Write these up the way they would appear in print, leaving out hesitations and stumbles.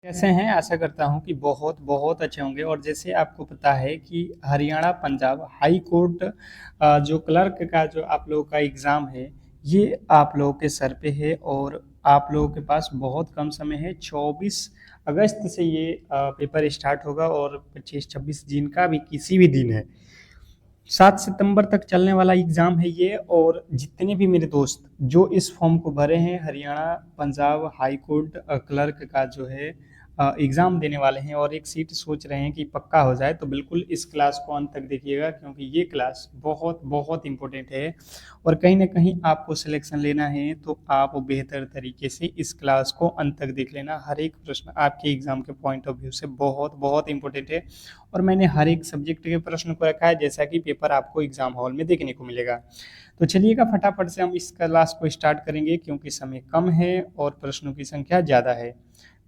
कैसे हैं? आशा करता हूँ कि बहुत बहुत अच्छे होंगे। और जैसे आपको पता है कि हरियाणा पंजाब हाई कोर्ट जो क्लर्क का जो आप लोगों का एग्ज़ाम है, ये आप लोगों के सर पे है और आप लोगों के पास बहुत कम समय है। 24 अगस्त से ये पेपर स्टार्ट होगा और 25-26 जिनका भी किसी भी दिन है, 7 सितंबर तक चलने वाला एग्ज़ाम है ये। और जितने भी मेरे दोस्त जो इस फॉर्म को भरे हैं Haryana Punjab high court clerk का जो है एग्ज़ाम देने वाले हैं और एक सीट सोच रहे हैं कि पक्का हो जाए, तो बिल्कुल इस क्लास को अंत तक देखिएगा, क्योंकि ये क्लास बहुत बहुत इम्पोर्टेंट है। और कहीं ना कहीं आपको सिलेक्शन लेना है तो आप बेहतर तरीके से इस क्लास को अंत तक देख लेना। हर एक प्रश्न आपके एग्ज़ाम के पॉइंट ऑफ व्यू से बहुत बहुत इंपॉर्टेंट है और मैंने हर एक सब्जेक्ट के प्रश्न को रखा है जैसा कि पेपर आपको एग्जाम हॉल में देखने को मिलेगा। तो चलिएगा फटाफट से हम इस क्लास को स्टार्ट करेंगे, क्योंकि समय कम है और प्रश्नों की संख्या ज़्यादा है।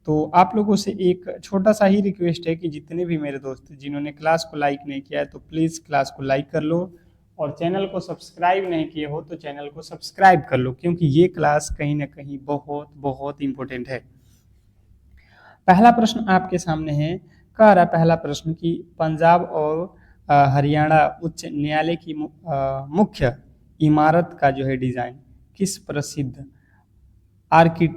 तो आप लोगों से एक छोटा सा ही रिक्वेस्ट है कि जितने भी मेरे दोस्त जिन्होंने क्लास को लाइक नहीं किया है तो प्लीज़ क्लास को लाइक कर लो, और चैनल को सब्सक्राइब नहीं किए हो तो चैनल को सब्सक्राइब कर लो, क्योंकि ये क्लास कहीं ना कहीं बहुत बहुत इंपॉर्टेंट है। पहला प्रश्न आपके सामने है। कह रहा पहला प्रश्न कि पंजाब और हरियाणा उच्च न्यायालय की मुख्य इमारत का जो है डिजाइन किस प्रसिद्ध आर्कि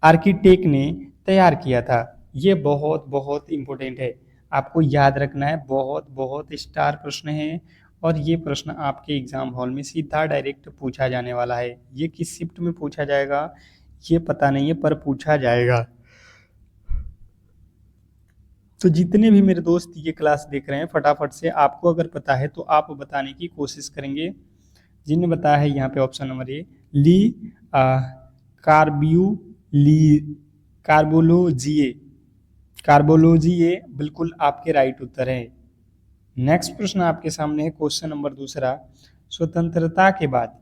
आर्किटेक्ट ने तैयार किया था? ये बहुत बहुत इम्पोर्टेंट है, आपको याद रखना है। बहुत बहुत स्टार प्रश्न है और ये प्रश्न आपके एग्जाम हॉल में सीधा डायरेक्ट पूछा जाने वाला है। ये किस शिफ्ट में पूछा जाएगा ये पता नहीं है, पर पूछा जाएगा। तो जितने भी मेरे दोस्त ये क्लास देख रहे हैं फटाफट से, आपको अगर पता है तो आप बताने की कोशिश करेंगे। जिन्हें बताया है यहाँ पे ऑप्शन नंबर ए ली कार्ब्यू ली कार्बोलोजिए कार्बोलोजिए बिल्कुल आपके राइट उत्तर है। नेक्स्ट प्रश्न आपके सामने है, क्वेश्चन नंबर दूसरा। स्वतंत्रता के बाद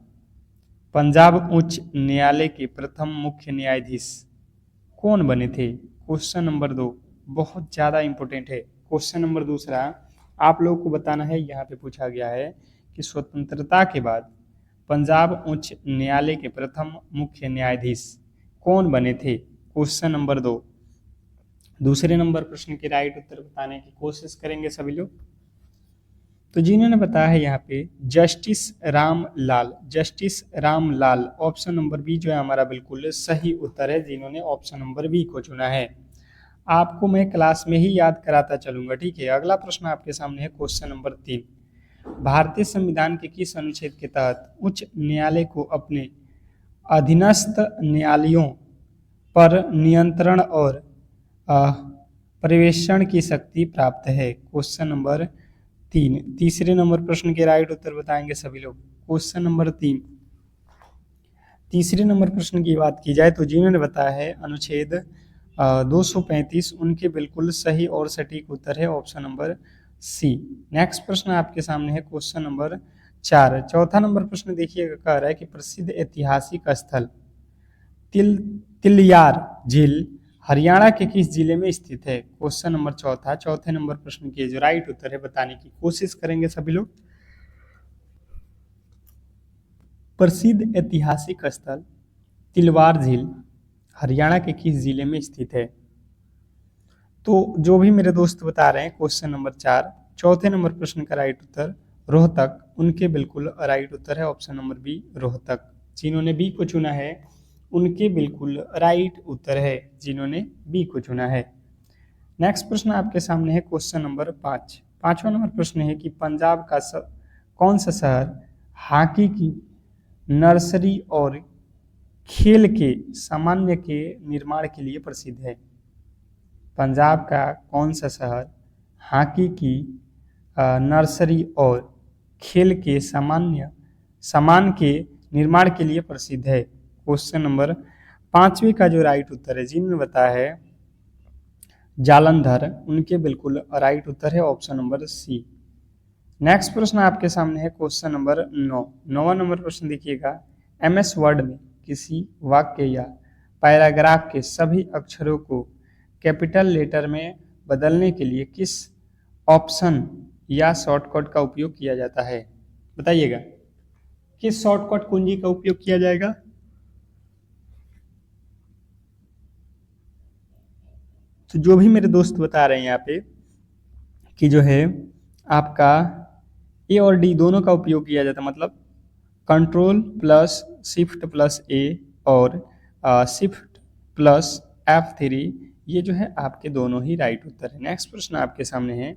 पंजाब उच्च न्यायालय के प्रथम मुख्य न्यायाधीश कौन बने थे? क्वेश्चन नंबर 2 बहुत ज़्यादा इंपॉर्टेंट है। क्वेश्चन नंबर दूसरा आप लोगों को बताना है, यहाँ पे पूछा गया है कि स्वतंत्रता के बाद पंजाब उच्च न्यायालय के प्रथम मुख्य न्यायाधीश कौन बने थे? Question number 2। दूसरे नंबर प्रश्न के राइट उत्तर बताने की कोशिश करेंगे सभी लोग। तो जिन्होंने बताया है यहाँ पे justice Ram Lal option number B जो है हमारा बिल्कुल सही उत्तर है, जिन्होंने ऑप्शन नंबर बी को चुना है। आपको मैं क्लास में ही याद कराता चलूंगा, ठीक है। अगला प्रश्न आपके सामने है, क्वेश्चन नंबर 3। भारतीय संविधान के किस अनुच्छेद के तहत उच्च न्यायालय को अपने अधीनस्थ न्यायालयों पर नियंत्रण और पर्यवेक्षण की शक्ति प्राप्त है? Question number 3। तीसरे नंबर प्रश्न के राइट उत्तर बताएंगे सभी लोग। क्वेश्चन नंबर 3 तीसरे नंबर प्रश्न की बात की जाए तो जिन्होंने बताया है अनुच्छेद 235, उनके बिल्कुल सही और सटीक उत्तर है ऑप्शन नंबर सी। नेक्स्ट प्रश्न आपके सामने है, क्वेश्चन नंबर 4। चौथा नंबर प्रश्न देखिएगा, कह रहा है कि प्रसिद्ध ऐतिहासिक स्थल तिलियार झील हरियाणा के किस जिले में स्थित है? क्वेश्चन नंबर चौथा, चौथे नंबर प्रश्न के जो राइट उत्तर है बताने की कोशिश करेंगे सभी लोग। प्रसिद्ध ऐतिहासिक स्थल तिलवार झील हरियाणा के किस जिले में स्थित है? तो जो भी मेरे दोस्त बता रहे हैं क्वेश्चन नंबर 4 चौथे नंबर प्रश्न का राइट उत्तर रोहतक, उनके बिल्कुल राइट उत्तर है ऑप्शन नंबर बी रोहतक। जिन्होंने बी को चुना है उनके बिल्कुल राइट उत्तर है, जिन्होंने बी को चुना है। नेक्स्ट प्रश्न आपके सामने है, क्वेश्चन नंबर 5। पांचवा नंबर प्रश्न है कि पंजाब का कौन सा शहर हॉकी की नर्सरी और खेल के सामान्य के निर्माण के लिए प्रसिद्ध है? पंजाब का कौन सा शहर हॉकी की नर्सरी और खेल के सामान के निर्माण के लिए प्रसिद्ध है? क्वेश्चन नंबर 5वें का जो राइट उत्तर है, जिन्होंने बताया है जालंधर, उनके बिल्कुल राइट उत्तर है ऑप्शन नंबर सी। नेक्स्ट प्रश्न आपके सामने है, क्वेश्चन नंबर 9। नौवां नंबर प्रश्न देखिएगा, एमएस वर्ड में किसी वाक्य या पैराग्राफ के सभी अक्षरों को कैपिटल लेटर में बदलने के लिए किस ऑप्शन या शॉर्टकट का उपयोग किया जाता है? बताइएगा, किस शॉर्टकट कुंजी का उपयोग किया जाएगा? तो जो भी मेरे दोस्त बता रहे हैं यहाँ पे कि जो है आपका ए और डी दोनों का उपयोग किया जाता है, मतलब कंट्रोल प्लस शिफ्ट प्लस ए और शिफ्ट प्लस F3, ये जो है आपके दोनों ही राइट उत्तर है। नेक्स्ट प्रश्न आपके सामने है,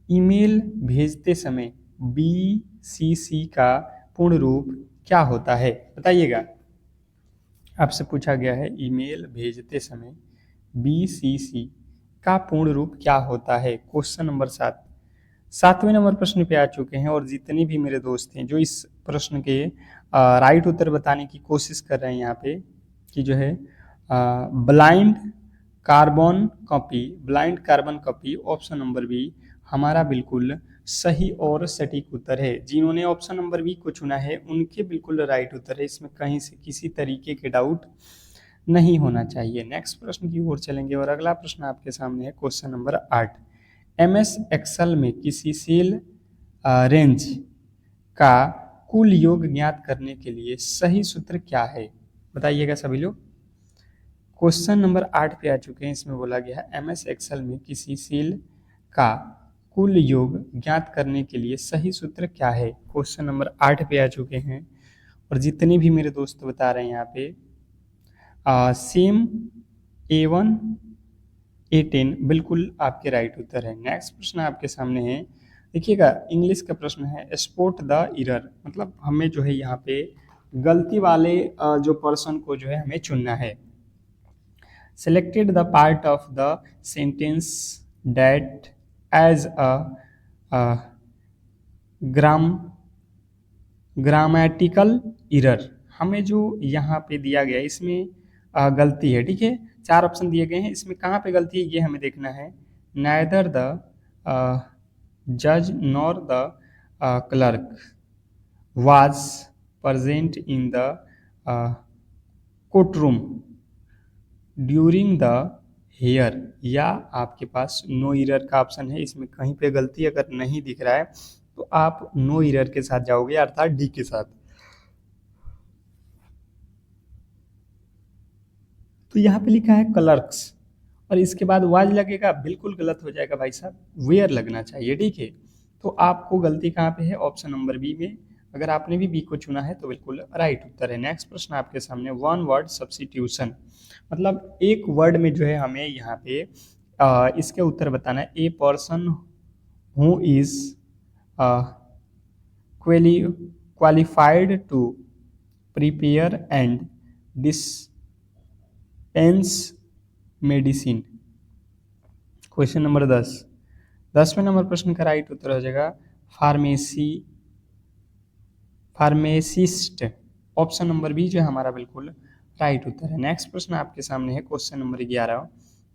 ईमेल भेजते समय BCC का पूर्ण रूप क्या होता है, बताइएगा। आपसे पूछा गया है ईमेल भेजते समय BCC का पूर्ण रूप क्या होता है, क्वेश्चन नंबर 7। 7वें नंबर प्रश्न पे आ चुके हैं और जितने भी मेरे दोस्त हैं जो इस प्रश्न के राइट उत्तर बताने की कोशिश कर रहे हैं यहाँ पे कि जो है blind carbon copy option number B हमारा बिल्कुल सही और सटीक उत्तर है। जिन्होंने ऑप्शन नंबर बी को चुना है उनके बिल्कुल राइट उत्तर है, इसमें कहीं से किसी तरीके के डाउट नहीं होना चाहिए। नेक्स्ट प्रश्न की ओर चलेंगे और अगला प्रश्न आपके सामने है क्वेश्चन नंबर 8। MS एक्सेल में किसी सेल रेंज का कुल योग ज्ञात करने के लिए सही सूत्र क्या है, बताइएगा सभी लोग। क्वेश्चन नंबर 8 पे आ चुके हैं, इसमें बोला गया है MS एक्सेल में किसी सेल का कुल योग ज्ञात करने के लिए सही सूत्र क्या है। क्वेश्चन नंबर 8 पे आ चुके हैं और जितने भी मेरे दोस्त बता रहे हैं यहाँ पे सेम A1 A10 बिल्कुल आपके राइट उत्तर है। नेक्स्ट प्रश्न आपके सामने है, देखिएगा इंग्लिश का प्रश्न है स्पॉट द एरर, मतलब हमें जो है यहाँ पे गलती वाले जो पर्सन को जो है हमें चुनना है। Selected the part of the sentence that as grammatical error, हमें जो यहाँ पे दिया गया इसमें गलती है, ठीक है। 4 ऑप्शन दिए गए हैं, इसमें कहाँ पे गलती है ये हमें देखना है। नाइदर द जज nor the clerk was present in the courtroom during the hair, या आपके पास नो एरर का ऑप्शन है। इसमें कहीं पे गलती अगर नहीं दिख रहा है तो आप नो एरर के साथ जाओगे, अर्थात डी के साथ। तो यहाँ पे लिखा है क्लर्क्स और इसके बाद वाज लगेगा, बिल्कुल गलत हो जाएगा भाई साहब, वेयर लगना चाहिए, ठीक है। तो आपको गलती कहाँ पे है, ऑप्शन नंबर बी में। अगर आपने भी बी को चुना है तो बिल्कुल राइट उत्तर है। नेक्स्ट प्रश्न आपके सामने, वन वर्ड सब्स्टिट्यूशन, मतलब एक वर्ड में जो है हमें यहाँ पे इसके उत्तर बताना है। A person who is qualified to prepare and dispense medicine. Question number 10। 10वें नंबर प्रश्न का राइट उत्तर हो जाएगा फार्मेसिस्ट, ऑप्शन नंबर बी जो है हमारा बिल्कुल राइट उत्तर है। नेक्स्ट प्रश्न आपके सामने है क्वेश्चन नंबर 11।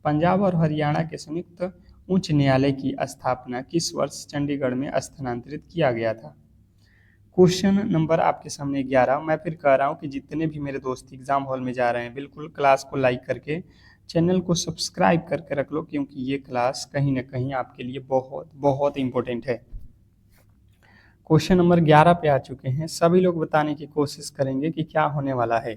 पंजाब और हरियाणा के संयुक्त उच्च न्यायालय की स्थापना किस वर्ष चंडीगढ़ में स्थानांतरित किया गया था। क्वेश्चन नंबर आपके सामने 11। मैं फिर कह रहा हूँ कि जितने भी मेरे दोस्त एग्जाम हॉल में जा रहे हैं बिल्कुल क्लास को लाइक करके चैनल को सब्सक्राइब करके रख लो, क्योंकि ये क्लास कहीं ना कहीं आपके लिए बहुत बहुत इंपॉर्टेंट है। क्वेश्चन नंबर 11 पे आ चुके हैं, सभी लोग बताने की कोशिश करेंगे कि क्या होने वाला है।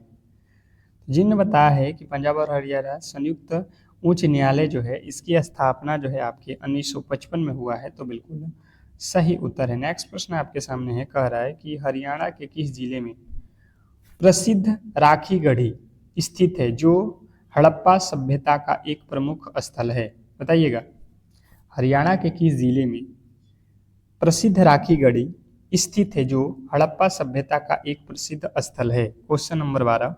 जिन्होंने बताया है कि पंजाब और हरियाणा संयुक्त उच्च न्यायालय जो है इसकी स्थापना जो है आपके 1955 में हुआ है, तो बिल्कुल सही उत्तर है। नेक्स्ट प्रश्न आपके सामने है, कह रहा है कि हरियाणा के किस जिले में प्रसिद्ध राखी गढ़ी स्थित है जो हड़प्पा सभ्यता का एक प्रमुख स्थल है, बताइएगा। हरियाणा के किस जिले में प्रसिद्ध राखी गढ़ी स्थित है जो हड़प्पा सभ्यता का एक प्रसिद्ध स्थल है। Question number 12।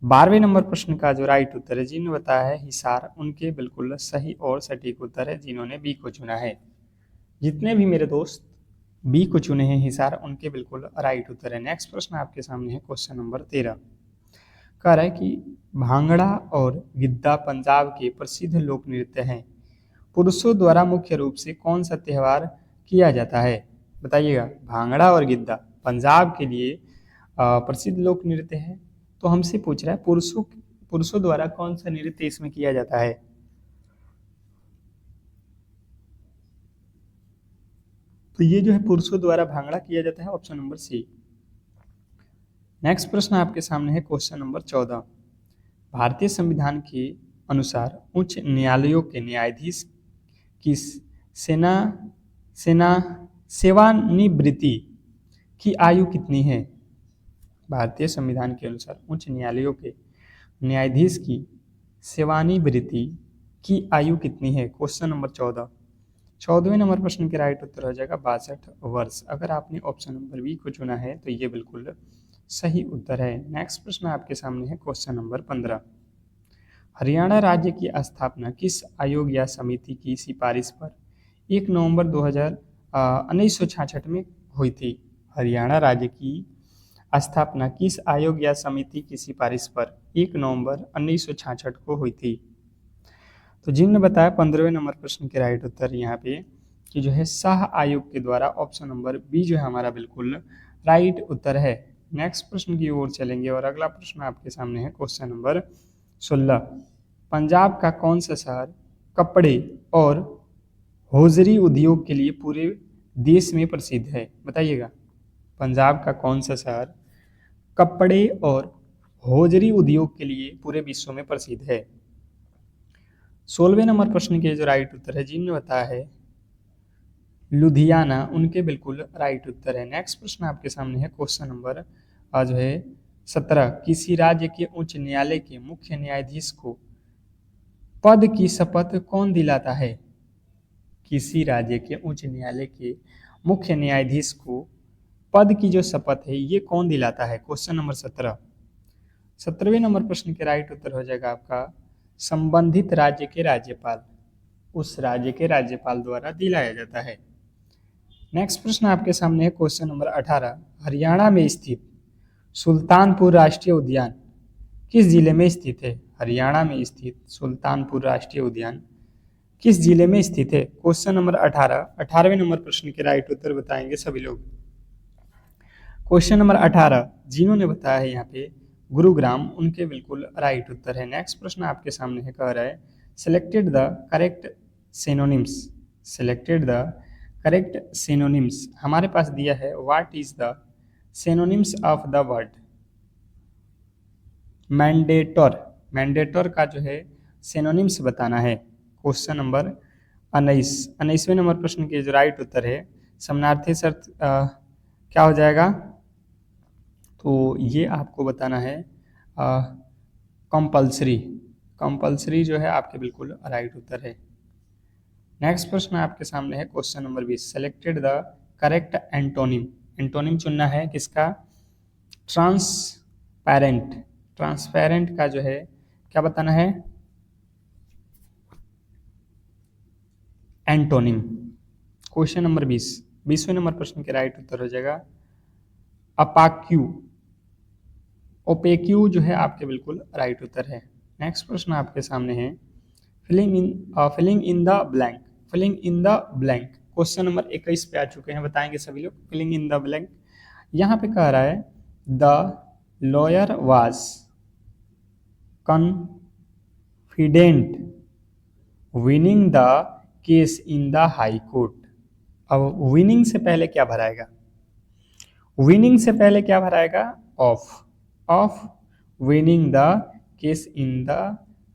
12वें नंबर प्रश्न का जो राइट उत्तर है, जिन्होंने बताया है हिसार, उनके बिल्कुल सही और सटीक उत्तर है जिन्होंने बी को चुना है। जितने भी मेरे दोस्त बी को चुने हैं हिसार, उनके बिल्कुल राइट उत्तर है। नेक्स्ट प्रश्न आपके सामने है क्वेश्चन नंबर 13। कह रहा है कि भांगड़ा और गिद्धा पंजाब के प्रसिद्ध लोक नृत्य हैं, पुरुषों द्वारा मुख्य रूप से कौन सा त्यौहार किया जाता है, बताइएगा। भांगड़ा और गिद्धा पंजाब के लिए प्रसिद्ध लोक नृत्य है, तो हमसे पूछ रहा है पुरुषों द्वारा कौन सा नृत्य इसमें किया जाता है। तो ये जो है पुरुषों द्वारा भांगड़ा किया जाता है, ऑप्शन नंबर सी। नेक्स्ट प्रश्न आपके सामने है क्वेश्चन नंबर 14। भारतीय संविधान के अनुसार उच्च न्यायालयों के न्यायाधीश की सेना सेना सेवानिवृत्ति की आयु कितनी है? भारतीय संविधान के अनुसार उच्च न्यायालयों के न्यायाधीश की सेवानिवृत्ति की आयु कितनी है? Question number 14। 14वें नंबर प्रश्न के राइट उत्तर हो जाएगा 62 वर्ष। अगर आपने ऑप्शन नंबर बी को चुना है तो ये बिल्कुल सही उत्तर है। नेक्स्ट प्रश्न आपके सामने है क्वेश्चन नंबर 15। हरियाणा राज्य की स्थापना किस आयोग या समिति की सिफारिश पर 1 नवंबर 1966 में हुई थी? हरियाणा राज्य की स्थापना किस आयोग या समिति की सिफारिश पर 1 नवंबर 1966 को हुई थी? तो जिनने बताया 15वें नंबर प्रश्न के राइट उत्तर यहाँ पे कि जो है शाह आयोग के द्वारा। ऑप्शन नंबर बी जो है हमारा बिल्कुल राइट उत्तर है। नेक्स्ट प्रश्न की ओर चलेंगे और अगला प्रश्न आपके सामने है क्वेश्चन नंबर 16। पंजाब का कौन सा शहर कपड़े और होजरी उद्योग के लिए पूरे देश में प्रसिद्ध है? बताइएगा, पंजाब का कौन सा शहर कपड़े और होजरी उद्योग के लिए पूरे विश्व में प्रसिद्ध है? 16वें नंबर प्रश्न के जो राइट उत्तर है जिनने बताया है लुधियाना, उनके बिल्कुल राइट उत्तर है। नेक्स्ट प्रश्न आपके सामने है क्वेश्चन नंबर जो है 17। किसी राज्य के उच्च न्यायालय के मुख्य न्यायाधीश को पद की शपथ कौन दिलाता है? किसी राज्य के उच्च न्यायालय के मुख्य न्यायाधीश को पद की जो शपथ है ये कौन दिलाता है? Question number 17। 17वें नंबर प्रश्न के राइट उत्तर हो जाएगा आपका संबंधित राज्य के राज्यपाल, उस राज्य के राज्यपाल द्वारा दिलाया जाता है। नेक्स्ट प्रश्न आपके सामने है क्वेश्चन नंबर 18। हरियाणा में स्थित सुल्तानपुर राष्ट्रीय उद्यान किस जिले में स्थित है? हरियाणा में स्थित सुल्तानपुर राष्ट्रीय उद्यान किस जिले में स्थित है? Question number 18। 18वें नंबर प्रश्न के राइट उत्तर बताएंगे सभी लोग। क्वेश्चन नंबर 18 जिन्होंने बताया है यहाँ पे गुरुग्राम, उनके बिल्कुल राइट उत्तर है। नेक्स्ट प्रश्न आपके सामने है, कह रहा है selected the correct synonyms, selected the correct synonyms. हमारे पास दिया है what is the synonyms of the word mandatory, mandatory का जो है सिनोनिम्स बताना है। क्वेश्चन नंबर 19वें नंबर प्रश्न के जो राइट उत्तर है समानार्थी शर्त क्या हो जाएगा? तो ये आपको बताना है कंपल्सरी, कंपल्सरी जो है आपके बिल्कुल राइट उत्तर है। नेक्स्ट प्रश्न आपके सामने है question number 20। Selected the correct antonym, antonym चुनना है किसका? ट्रांसपेरेंट, ट्रांसपेरेंट का जो है क्या बताना है? एंटोनिम। क्वेश्चन नंबर 20, 20वें नंबर प्रश्न के राइट उत्तर हो जाएगा अपाक्यू, ओपेक्यू जो है आपके बिल्कुल राइट उत्तर है। नेक्स्ट प्रश्न आपके सामने है filling in the blank, filling in the blank. Question number 21 पे आ चुके हैं, बताएंगे सभी लोग। फिलिंग इन द ब्लैंक यहाँ पे कह रहा है the lawyer was confident winning the case in the high court. अब विनिंग से पहले क्या भराएगा? विनिंग से पहले क्या भराएगा? Of, of winning the case in the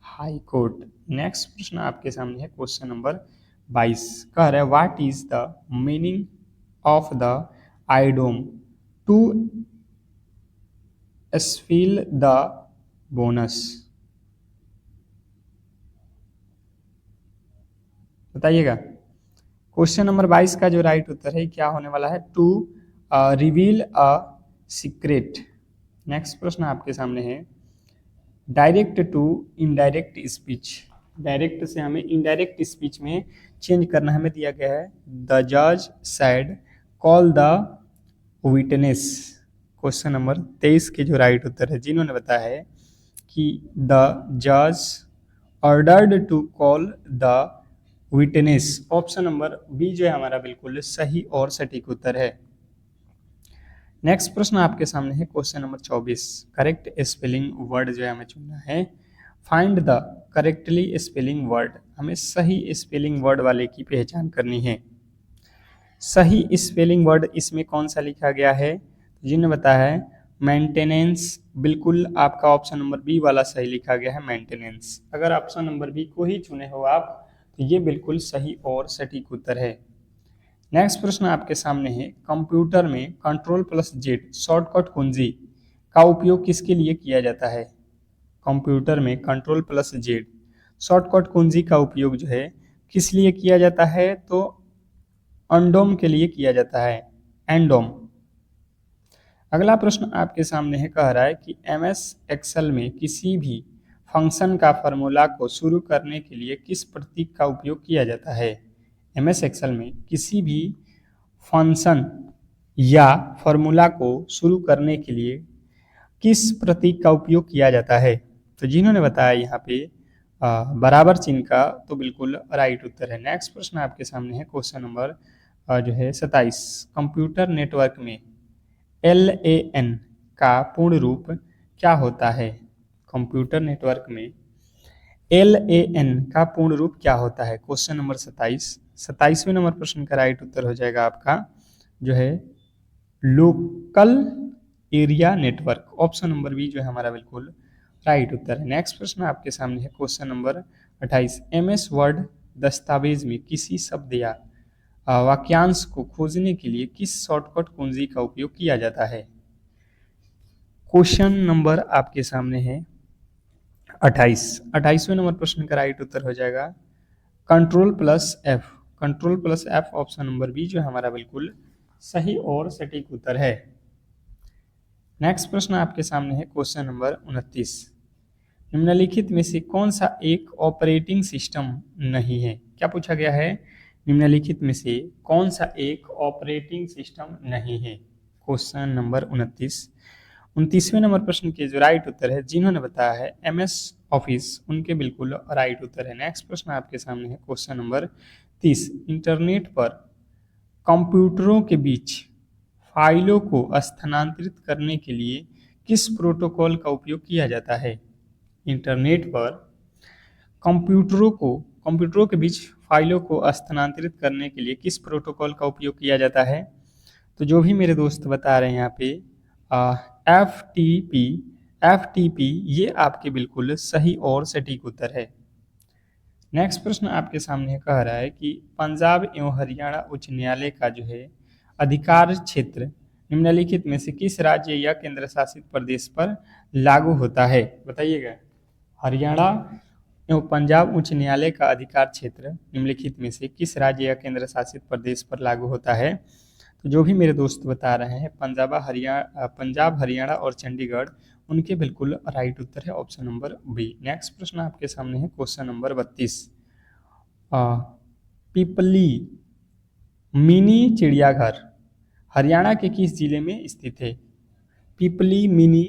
high court. Next प्रश्न आपके सामने है क्वेश्चन नंबर 22, कह रहा है what is the meaning of the idiom to spill the beans. बताइएगा। क्वेश्चन नंबर 22 का जो राइट उत्तर है क्या होने वाला है? To reveal a secret. Next प्रश्न आपके सामने है direct to indirect speech, direct से हमें इनडायरेक्ट स्पीच में चेंज करना हमें दिया गया है द जज sad call the witness. Question number 23 के जो राइट उत्तर है जिन्होंने बताया है कि द जज ordered to call the witness. Option number B जो है हमारा बिल्कुल सही और सटीक उत्तर है। नेक्स्ट प्रश्न आपके सामने है question number 24, correct spelling word जो है हमें चुनना है। Find the correctly spelling word, हमें सही स्पेलिंग वर्ड वाले की पहचान करनी है। सही स्पेलिंग वर्ड इसमें कौन सा लिखा गया है? जिन्होंने बताया है मेंटेनेंस, बिल्कुल आपका ऑप्शन नंबर बी वाला सही लिखा गया है, मेंटेनेंस। अगर ऑप्शन नंबर बी को ही चुने हो आप तो ये बिल्कुल सही और सटीक उत्तर है। नेक्स्ट प्रश्न आपके सामने है, कंप्यूटर में कंट्रोल प्लस जेड शॉर्टकट कुंजी का उपयोग किसके लिए किया जाता है? कंप्यूटर में कंट्रोल प्लस जेड शॉर्टकट कुंजी का उपयोग जो है किस लिए किया जाता है? तो अंडोम के लिए किया जाता है, एंडोम। अगला प्रश्न आपके सामने है, कह रहा है कि एमएस एक्सेल में किसी भी फंक्शन का फॉर्मूला को शुरू करने के लिए किस प्रतीक का उपयोग किया जाता है? एमएस एक्सेल में किसी भी फंक्शन या फॉर्मूला को शुरू करने के लिए किस प्रतीक का उपयोग किया जाता है? तो जिन्होंने बताया यहाँ पे बराबर चिन्ह का, तो बिल्कुल राइट उत्तर है। नेक्स्ट प्रश्न आपके सामने है, क्वेश्चन नंबर जो है 27। कंप्यूटर नेटवर्क में LAN का पूर्ण रूप क्या होता है? कंप्यूटर नेटवर्क में LAN का पूर्ण रूप क्या होता है? क्वेश्चन नंबर 27, 27वें नंबर प्रश्न का राइट उत्तर हो जाएगा आपका जो है local area network. Option number B जो है हमारा बिल्कुल राइट उत्तर है। नेक्स्ट प्रश्न आपके सामने है, क्वेश्चन नंबर 28। MS वर्ड दस्तावेज में किसी शब्द या वाक्यांश को खोजने के लिए किस शॉर्टकट कुंजी का उपयोग किया जाता है? क्वेश्चन नंबर आपके सामने है 28, 28वें नंबर प्रश्न का राइट उत्तर हो जाएगा control plus F. Control plus F, option number B जो है हमारा बिल्कुल सही और सटीक उत्तर है। नेक्स्ट प्रश्न आपके सामने है, क्वेश्चन नंबर 29। निम्नलिखित में से कौन सा एक ऑपरेटिंग सिस्टम नहीं है? क्या पूछा गया है? निम्नलिखित में से कौन सा एक ऑपरेटिंग सिस्टम नहीं है? Question number 29। 29वें नंबर प्रश्न के जो राइट उत्तर है, जिन्होंने बताया है MS ऑफिस, उनके बिल्कुल राइट उत्तर है। नेक्स्ट प्रश्न आपके सामने है, क्वेश्चन नंबर 30। इंटरनेट पर कंप्यूटरों के बीच फाइलों को स्थानांतरित करने के लिए किस प्रोटोकॉल का उपयोग किया जाता है? इंटरनेट पर कंप्यूटरों के बीच फाइलों को स्थानांतरित करने के लिए किस प्रोटोकॉल का उपयोग किया जाता है? तो जो भी मेरे दोस्त बता रहे हैं यहाँ पे FTP, ये आपके बिल्कुल सही और सटीक उत्तर है। नेक्स्ट प्रश्न आपके सामने कह रहा है कि पंजाब एवं हरियाणा उच्च न्यायालय का जो है अधिकार क्षेत्र निम्नलिखित में से किस राज्य या केंद्र शासित प्रदेश पर लागू होता है? बताइएगा। हरियाणा एवं पंजाब उच्च न्यायालय का अधिकार क्षेत्र निम्नलिखित में से किस राज्य या केंद्र शासित प्रदेश पर लागू होता है? तो जो भी मेरे दोस्त बता रहे हैं पंजाब, हरियाणा और चंडीगढ़, उनके बिल्कुल राइट उत्तर है ऑप्शन नंबर बी। नेक्स्ट प्रश्न आपके सामने है, क्वेश्चन नंबर 32। पिपली मिनी चिड़ियाघर हरियाणा के किस जिले में स्थित है? पिपली मिनी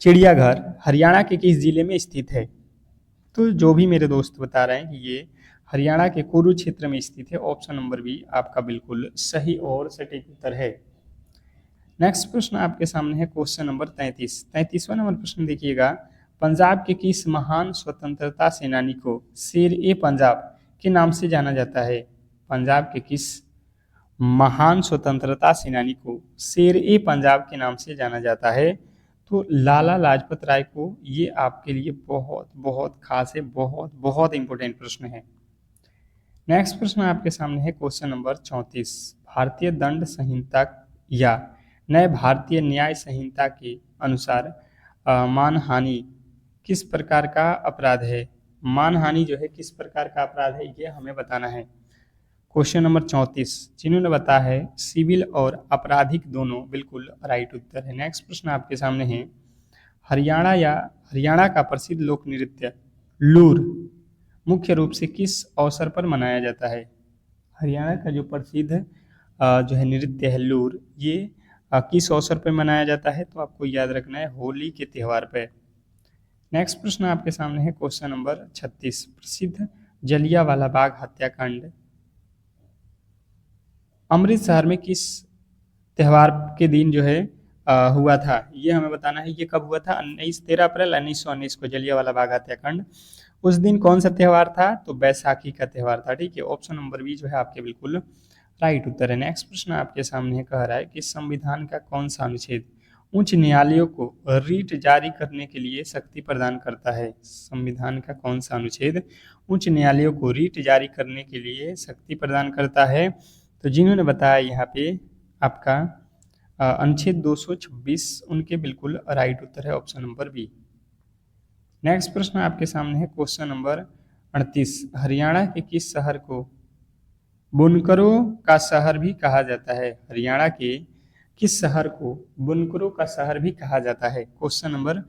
चिड़ियाघर हरियाणा के किस जिले में स्थित है? तो जो भी मेरे दोस्त बता रहे हैं कि ये हरियाणा के कुरुक्षेत्र में स्थित है। ऑप्शन नंबर बी आपका बिल्कुल सही और सटीक उत्तर है। नेक्स्ट प्रश्न आपके सामने है, क्वेश्चन नंबर 33। 33वां नंबर प्रश्न देखिएगा, पंजाब के किस महान स्वतंत्रता सेनानी को शेर ए पंजाब के नाम से जाना जाता है? पंजाब के किस महान स्वतंत्रता सेनानी को शेर ए पंजाब के नाम से जाना जाता है? तो लाला लाजपत राय को। ये आपके लिए बहुत बहुत खास है, बहुत बहुत इंपॉर्टेंट प्रश्न है। नेक्स्ट प्रश्न आपके सामने है, क्वेश्चन नंबर 34। भारतीय दंड संहिता या नए भारतीय न्याय संहिता के अनुसार मानहानि किस प्रकार का अपराध है? मानहानि जो है किस प्रकार का अपराध है, ये हमें बताना है। क्वेश्चन नंबर 34, जिन्होंने बताया है सिविल और आपराधिक दोनों, बिल्कुल राइट उत्तर है। नेक्स्ट प्रश्न आपके सामने है, हरियाणा का प्रसिद्ध लोक नृत्य लूर मुख्य रूप से किस अवसर पर मनाया जाता है? हरियाणा का जो प्रसिद्ध जो है नृत्य है लूर, ये किस अवसर पर मनाया जाता है? तो आपको याद रखना है होली के त्यौहार पर। नेक्स्ट प्रश्न आपके सामने है, क्वेश्चन नंबर 36। प्रसिद्ध जलियांवाला बाग हत्याकांड अमृतसर में किस त्यौहार के दिन जो है हुआ था? ये हमें बताना है। ये कब हुआ था? 13 अप्रैल 1919 को जलियांवाला बाग हत्याकांड। उस दिन कौन सा त्यौहार था? तो बैसाखी का त्यौहार था। ठीक है, ऑप्शन नंबर बी जो है आपके बिल्कुल राइट उत्तर है। नेक्स्ट प्रश्न आपके सामने कह रहा है कि संविधान का कौन सा अनुच्छेद उच्च न्यायालयों को रीट जारी करने के लिए शक्ति प्रदान करता है? संविधान का कौन सा अनुच्छेद उच्च न्यायालयों को रीट जारी करने के लिए शक्ति प्रदान करता है? तो जिन्होंने बताया यहाँ पे आपका अनुच्छेद 226 उनके बिल्कुल राइट उत्तर है ऑप्शन नंबर बी। नेक्स्ट प्रश्न आपके सामने है क्वेश्चन नंबर 38। हरियाणा के किस शहर को बुनकरों का शहर भी कहा जाता है? हरियाणा के किस शहर को बुनकरों का शहर भी कहा जाता है? क्वेश्चन नंबर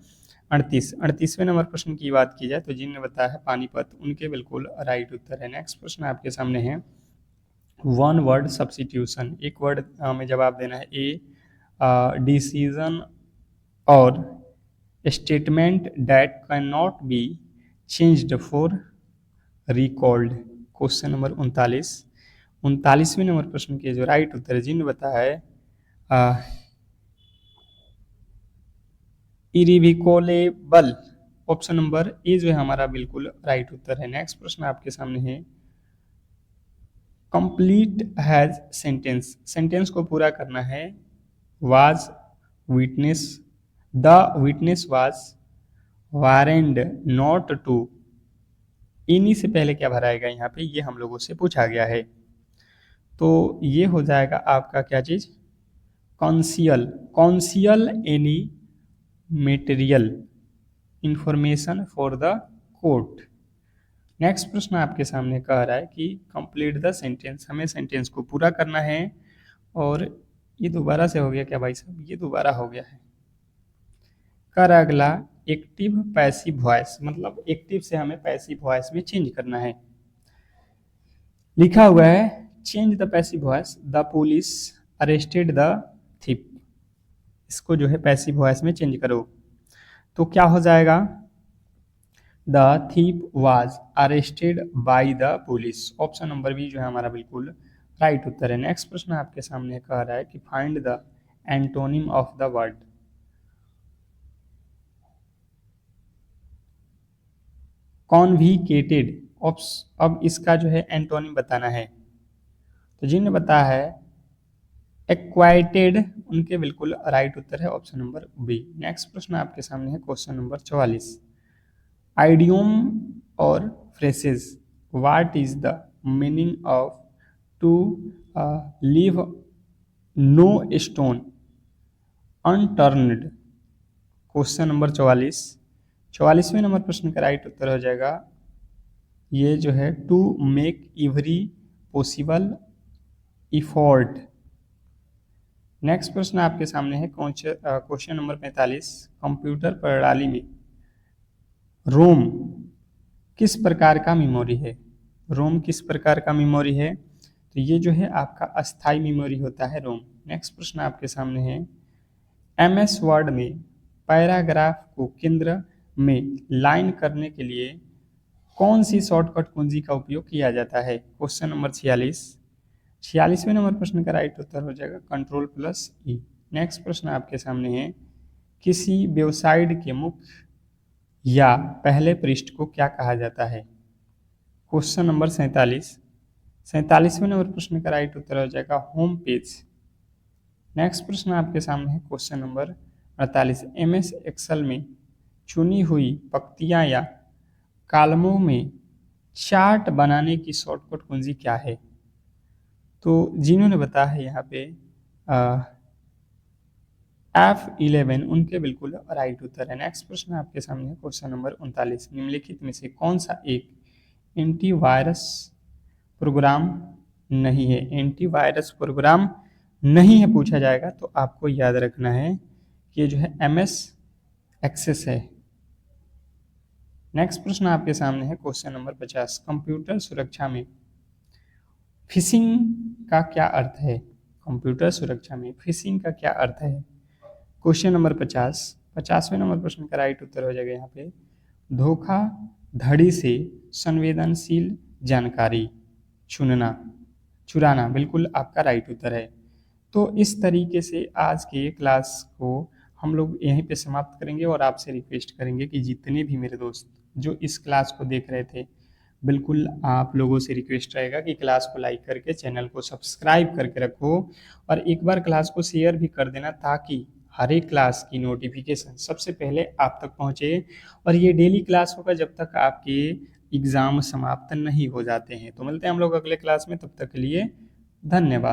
38वें नंबर प्रश्न की बात की जाए तो जिन्होंने बताया है पानीपत, उनके बिल्कुल राइट उत्तर है। नेक्स्ट प्रश्न आपके सामने है वन वर्ड सब्स्टिट्यूशन। एक वर्ड में जवाब देना है। ए डिसीजन और statement that can not be changed for recalled. Question number 39वें नंबर प्रश्न के जो राइट उत्तर है जिन्होंने बताया है इरिविकोलेबल। ऑप्शन नंबर ए जो है हमारा बिल्कुल राइट उत्तर है। नेक्स्ट प्रश्न आपके सामने है कंप्लीट हैज सेंटेंस। सेंटेंस को पूरा करना है। Was witness, the witness was warrant not to. इन्हीं से पहले क्या भराएगा यहाँ पे, ये हम लोगों से पूछा गया है। तो ये हो जाएगा आपका क्या चीज, conceal any material information for the court. Next प्रश्न आपके सामने कह रहा है कि कंप्लीट द सेंटेंस, हमें सेंटेंस को पूरा करना है। और ये दोबारा से हो गया क्या भाई साहब, ये दोबारा हो गया है। कर अगला एक्टिव पैसिव वॉइस, मतलब एक्टिव से हमें पैसिव वॉइस में चेंज करना है। लिखा हुआ है change the passive voice, the police arrested the thief. इसको जो है पैसिव वॉइस में चेंज करो तो क्या हो जाएगा, the thief was arrested by the police. Option number B जो है हमारा बिल्कुल राइट उत्तर है। नेक्स्ट प्रश्न आपके सामने कह रहा है कि find the antonym of the word convicted. अब इसका जो है एंटोनिम बताना है। तो जिन्होंने बताया है एक्वाइटेड, उनके बिल्कुल राइट उत्तर है ऑप्शन नंबर बी। नेक्स्ट प्रश्न आपके सामने है क्वेश्चन नंबर 44। आइडियम और phrases, what is the meaning of to leave no stone unturned. Question number 44वें नंबर प्रश्न का राइट उत्तर हो जाएगा ये जो है to make every possible effort. Next प्रश्न आपके सामने है क्वेश्चन नंबर 45। कंप्यूटर प्रणाली में रोम किस प्रकार का मेमोरी है? रोम किस प्रकार का मेमोरी है? तो ये जो है आपका अस्थाई मेमोरी होता है रोम। नेक्स्ट प्रश्न आपके सामने है एमएस वर्ड में पैराग्राफ को केंद्र में लाइन करने के लिए कौन सी शॉर्टकट कुंजी का उपयोग किया जाता है? क्वेश्चन नंबर 46वें नंबर प्रश्न का राइट उत्तर हो जाएगा Ctrl+E। नेक्स्ट प्रश्न आपके सामने है किसी वेबसाइट के मुख्य या पहले पृष्ठ को क्या कहा जाता है? क्वेश्चन नंबर 47वें नंबर प्रश्न का राइट उत्तर हो जाएगा होम पेज। नेक्स्ट प्रश्न आपके सामने है क्वेश्चन नंबर 48। MS एक्सेल में चुनी हुई पंक्तियां या कॉलमों में चार्ट बनाने की शॉर्टकट कुंजी क्या है? तो जिन्होंने बताया है यहाँ पे F11, उनके बिल्कुल राइट उत्तर है। नेक्स्ट प्रश्न आपके सामने है क्वेश्चन नंबर 39। निम्नलिखित में से कौन सा एक एंटीवायरस प्रोग्राम नहीं है? एंटीवायरस प्रोग्राम नहीं है पूछा जाएगा तो आपको याद रखना है कि ये जो है MS एक्सेस है। नेक्स्ट प्रश्न आपके सामने है क्वेश्चन नंबर 50। कंप्यूटर सुरक्षा में फिशिंग का क्या अर्थ है? कंप्यूटर सुरक्षा में फिशिंग का क्या अर्थ है? क्वेश्चन नंबर 50वें नंबर प्रश्न का राइट उत्तर हो जाएगा यहाँ पे धोखाधड़ी से संवेदनशील जानकारी चुराना बिल्कुल आपका राइट उत्तर है। तो इस तरीके से आज के क्लास को हम लोग यहीं पे समाप्त करेंगे और आपसे रिक्वेस्ट करेंगे कि जितने भी मेरे दोस्त जो इस क्लास को देख रहे थे, बिल्कुल आप लोगों से रिक्वेस्ट रहेगा कि क्लास को लाइक करके चैनल को सब्सक्राइब करके रखो और एक बार क्लास को शेयर भी कर देना ताकि हर एक क्लास की नोटिफिकेशन सबसे पहले आप तक पहुँचे, और ये डेली क्लास होगा जब तक आपके एग्ज़ाम समाप्त नहीं हो जाते हैं। तो मिलते हैं हम लोग अगले क्लास में, तब तक के लिए धन्यवाद।